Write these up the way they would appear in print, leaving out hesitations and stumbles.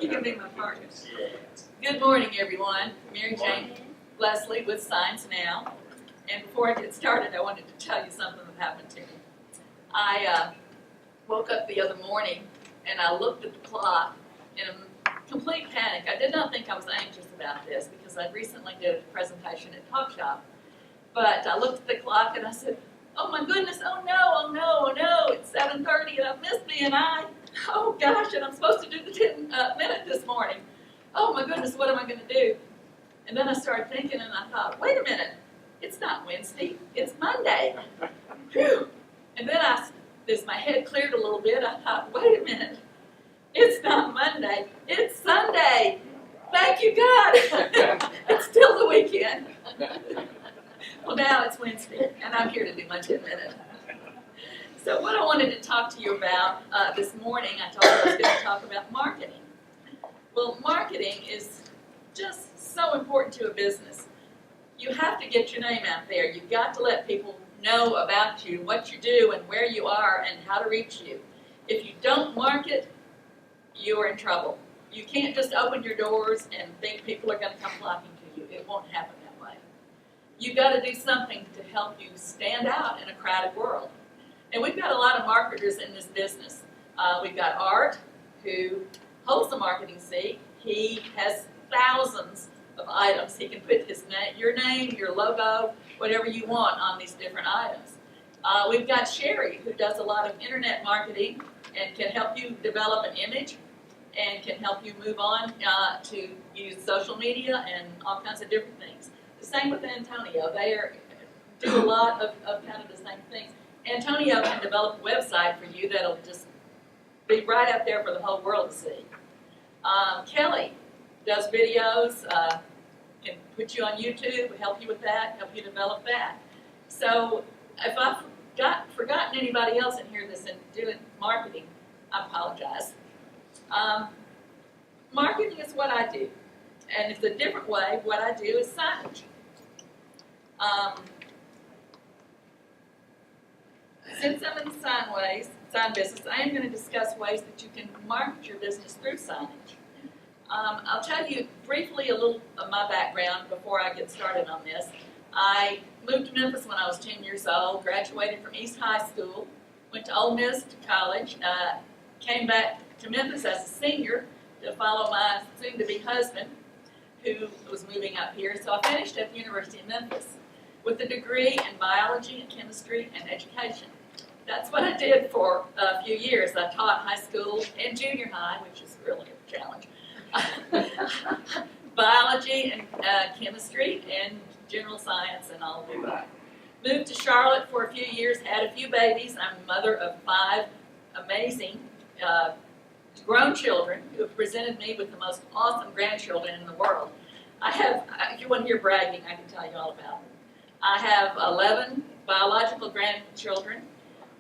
You can be my partner. Good morning, everyone. Mary Jane Leslie with Signs Now. And before I get started, I wanted to tell you something that happened to me. I woke up the other morning and I looked at the clock in a complete panic. I did not think I was anxious about this because I recently did a presentation at Talk Shop. But I looked at the clock and I said, oh my goodness, oh no, it's 7:30 and I've missed BNI. Oh gosh, and I'm supposed to do the 10-minute this morning. Oh my goodness, what am I going to do? And then I started thinking and I thought, wait a minute, it's not Wednesday, it's Monday. Whew. And then as my head cleared a little bit, I thought, wait a minute, it's not Monday, it's Sunday. Thank you, God. It's still the weekend. Well, now it's Wednesday, and I'm here to do my 10-minute. So what I wanted to talk to you about this morning, I told you I was going to talk about marketing. Well, marketing is just so important to a business. You have to get your name out there. You've got to let people know about you, what you do, and where you are, and how to reach you. If you don't market, you are in trouble. You can't just open your doors and think people are going to come flocking to you. It won't happen that way. You've got to do something to help you stand out in a crowded world. And we've got a lot of marketers in this business. We've got Art, who holds the marketing seat. He has thousands of items. He can put your name, your logo, whatever you want on these different items. We've got Sherry, who does a lot of internet marketing and can help you develop an image and can help you move on to use social media and all kinds of different things. The same with Antonio. They do a lot of kind of the same things. Antonio can develop a website for you that'll just be right out there for the whole world to see. Kelly does videos, can put you on YouTube, help you with that, help you develop that. So if I've forgotten anybody else in here that's doing marketing, I apologize. Marketing is what I do, and it's a different way. What I do is signage. Since I'm in the sign business, I am going to discuss ways that you can market your business through signage. I'll tell you briefly a little of my background before I get started on this. I moved to Memphis when I was 10 years old, graduated from East High School, went to Ole Miss College, came back to Memphis as a senior to follow my soon-to-be husband, who was moving up here. So I finished at the University of Memphis with a degree in biology and chemistry and education. That's what I did for a few years. I taught high school and junior high, which is really a challenge. Biology and chemistry and general science and all of that. Moved to Charlotte for a few years, had a few babies. I'm a mother of 5 amazing grown children who have presented me with the most awesome grandchildren in the world. If you want to hear bragging, I can tell you all about them. I have 11 biological grandchildren,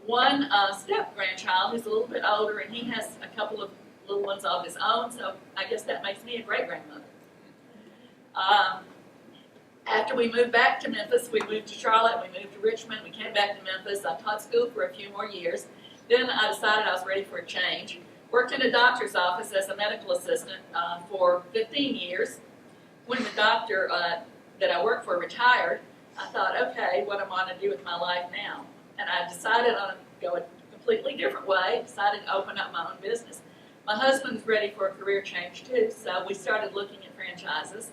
1 step-grandchild who's a little bit older, and he has a couple of little ones of his own, so I guess that makes me a great-grandmother. After we moved back to Memphis, we moved to Charlotte, we moved to Richmond, we came back to Memphis. I taught school for a few more years. Then I decided I was ready for a change. Worked in a doctor's office as a medical assistant for 15 years. When the doctor that I worked for retired, I thought, okay, what am I going to do with my life now? And I decided on to go a completely different way, decided to open up my own business. My husband's ready for a career change too, so we started looking at franchises.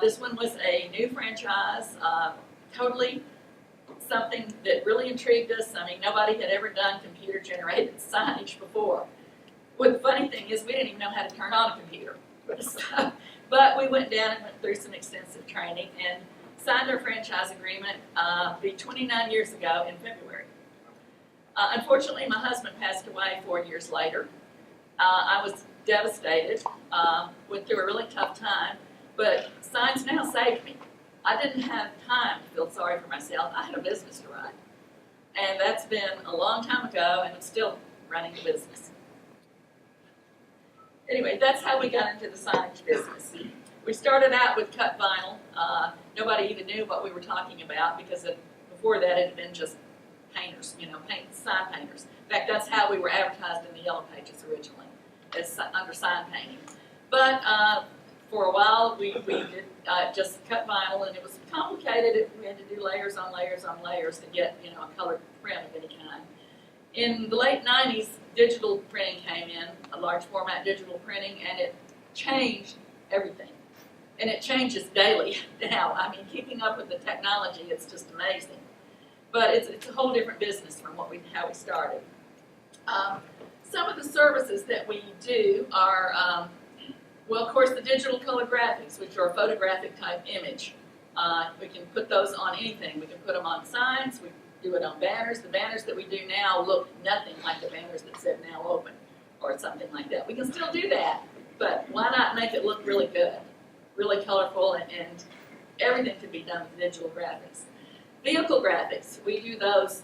This one was a new franchise, totally something that really intrigued us. I mean, nobody had ever done computer-generated signage before. Well, the funny thing is we didn't even know how to turn on a computer. But we went down and went through some extensive training and signed our franchise agreement 29 years ago in February. Unfortunately, my husband passed away 4 years later. I was devastated, went through a really tough time, but Signs Now saved me. I didn't have time to feel sorry for myself. I had a business to run, and that's been a long time ago, and I'm still running the business. Anyway, that's how we got into the signage business. We started out with cut vinyl. Nobody even knew what we were talking about because before that it had been just painters, sign painters. In fact, that's how we were advertised in the Yellow Pages originally. as under sign painting. But for a while, we did just cut vinyl, and it was complicated. We had to do layers on layers on layers to get, you know, a colored print of any kind. In the late 90s, digital printing came in, a large format digital printing, and it changed everything. And it changes daily now. I mean, keeping up with the technology, it's just amazing. But it's a whole different business from how we started. Some of the services that we do are, well, of course, the digital color graphics, which are a photographic type image. We can put those on anything. We can put them on signs. We do it on banners. The banners that we do now look nothing like the banners that said now open or something like that. We can still do that, but why not make it look really good, really colorful, and everything can be done with digital graphics. Vehicle graphics, we do those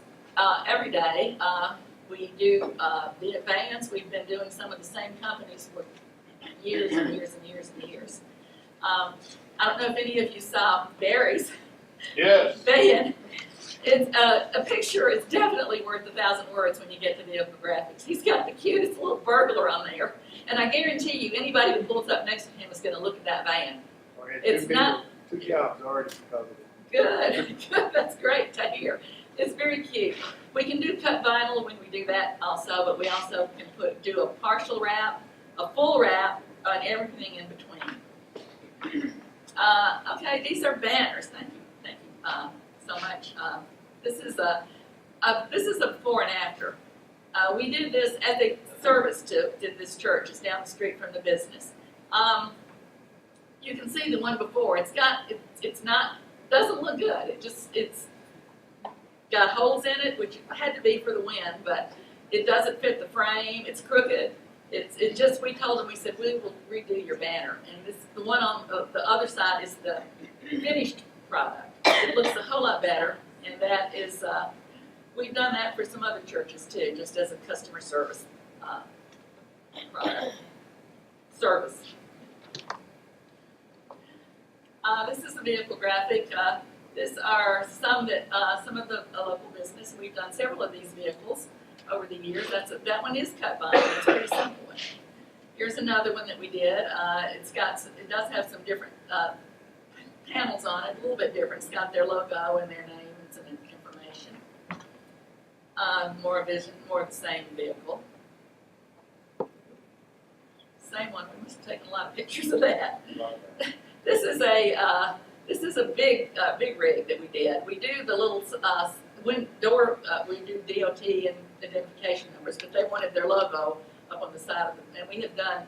every day. We do vans. We've been doing some of the same companies for years and years and years and years. I don't know if any of you saw Barry's van. It's, a picture is definitely worth 1,000 words when you get to vehicle graphics. He's got the cutest little burglar on there, and I guarantee you anybody that pulls up next to him is going to look at that van. It's not... Two jobs already covered. Good. That's great to hear. It's very cute. We can do cut vinyl when we do that also, but we also can do a partial wrap, a full wrap, and everything in between. Okay, these are banners. Thank you so much. This is a before and after. We did this as a service to this church. It's down the street from the business. You can see the one before. Doesn't look good. It's got holes in it, which had to be for the wind, but it doesn't fit the frame. It's crooked. We told them, we said, we will redo your banner. And the one on the other side is the finished product. It looks a whole lot better, and that is, we've done that for some other churches too, just as a customer service product. Service. This is a vehicle graphic. These are some of the local business. We've done several of these vehicles over the years. That one is cut vinyl. It's a pretty simple one. Here's another one that we did. It does have some different panels on it, a little bit different. It's got their logo and their name and some information. More of the same vehicle. Same one. We must have taken a lot of pictures of that. This is a big rig that we did. We do the little door. We do DOT and identification numbers, but they wanted their logo up on the side of them, and we have done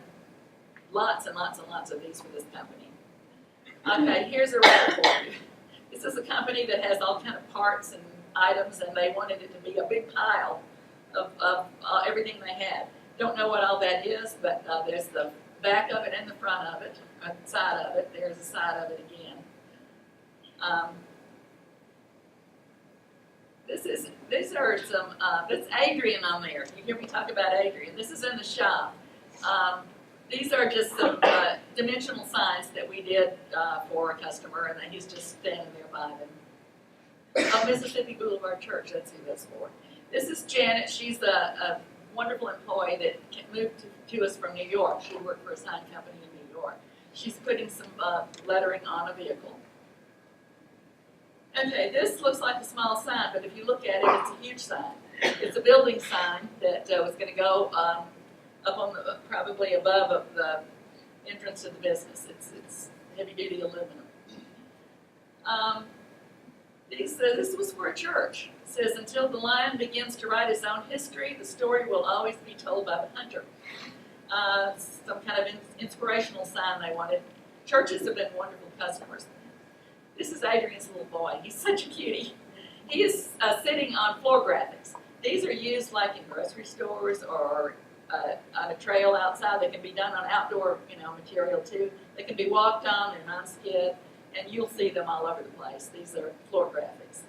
lots and lots and lots of these for this company. Okay, here's a wrap for you. This is a company that has all kind of parts and items, and they wanted it to be a big pile of everything they had. Don't know what all that is, but there's the back of it and the front of it, side of it. There's the side of it again. These are some. That's Adrian on there. You hear me talk about Adrian. This is in the shop. These are just some dimensional signs that we did for a customer, and then he's just standing there by them. Mississippi Boulevard Church. That's who that's for. This is Janet. She's a wonderful employee that moved to us from New York. She worked for a sign company in New York. She's putting some lettering on a vehicle. Okay, this looks like a small sign, but if you look at it, it's a huge sign. It's a building sign that was going to go up on probably above the entrance to the business. It's heavy-duty aluminum. This was for a church. It says, until the lion begins to write his own history, the story will always be told by the hunter. Some kind of inspirational sign they wanted. Churches have been wonderful customers. This is Adrian's little boy. He's such a cutie. He is sitting on floor graphics. These are used like in grocery stores or on a trail outside. They can be done on outdoor, material too. They can be walked on. They're non-skid, and you'll see them all over the place. These are floor graphics.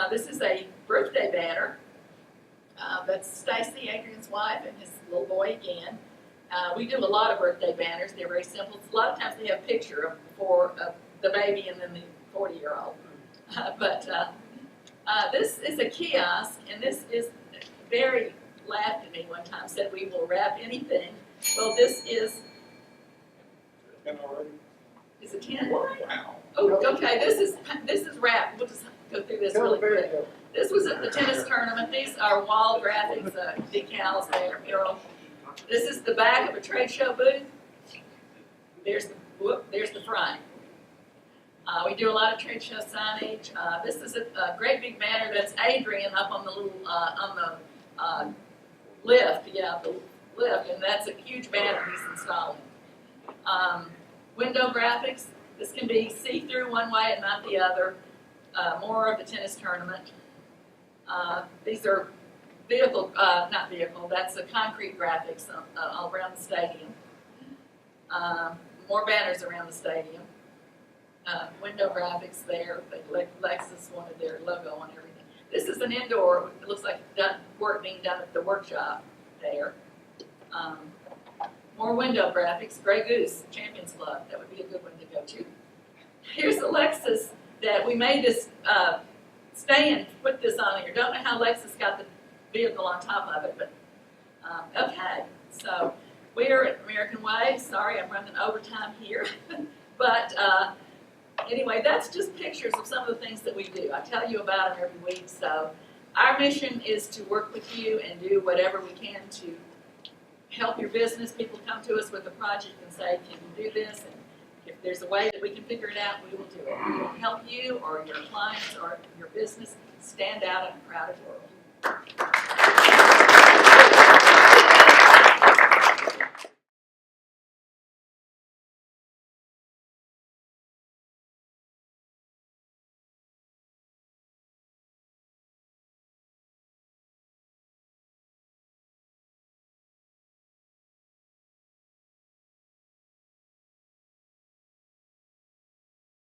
This is a birthday banner. That's Stacy, Adrian's wife, and his little boy again. We do a lot of birthday banners. They're very simple. A lot of times they have a picture of the baby and then the 40-year-old. This is a kiosk, and this is Barry laughed at me one time, said we will wrap anything Well, this is it 10? Wow. Oh, okay, this is wrapped. We'll just go through this really quick. This was at the tennis tournament. These are wall graphics, decals there, mural. This is the back of a trade show booth. There's the front. We do a lot of trade show signage. This is a great big banner. That's Adrian up on the little lift. Yeah, the lift, and that's a huge banner he's installing. Window graphics. This can be see-through one way and not the other. More of the tennis tournament. These are not vehicle, that's the concrete graphics all around the stadium. More banners around the stadium. Window graphics there, Lexus wanted their logo on everything. This is an indoor, it looks like work being done at the workshop there. More window graphics, Grey Goose, Champions Club, that would be a good one to go to. Here's the Lexus that we made this stand, put this on here. Don't know how Lexus got the vehicle on top of it, but okay. So we're at American Way. Sorry, I'm running overtime here. But anyway, that's just pictures of some of the things that we do. I tell you about them every week. So our mission is to work with you and do whatever we can to help your business. People come to us with a project and say, can you do this? And if there's a way that we can figure it out, we will do it. We will help you or your clients or your business stand out in a crowded world.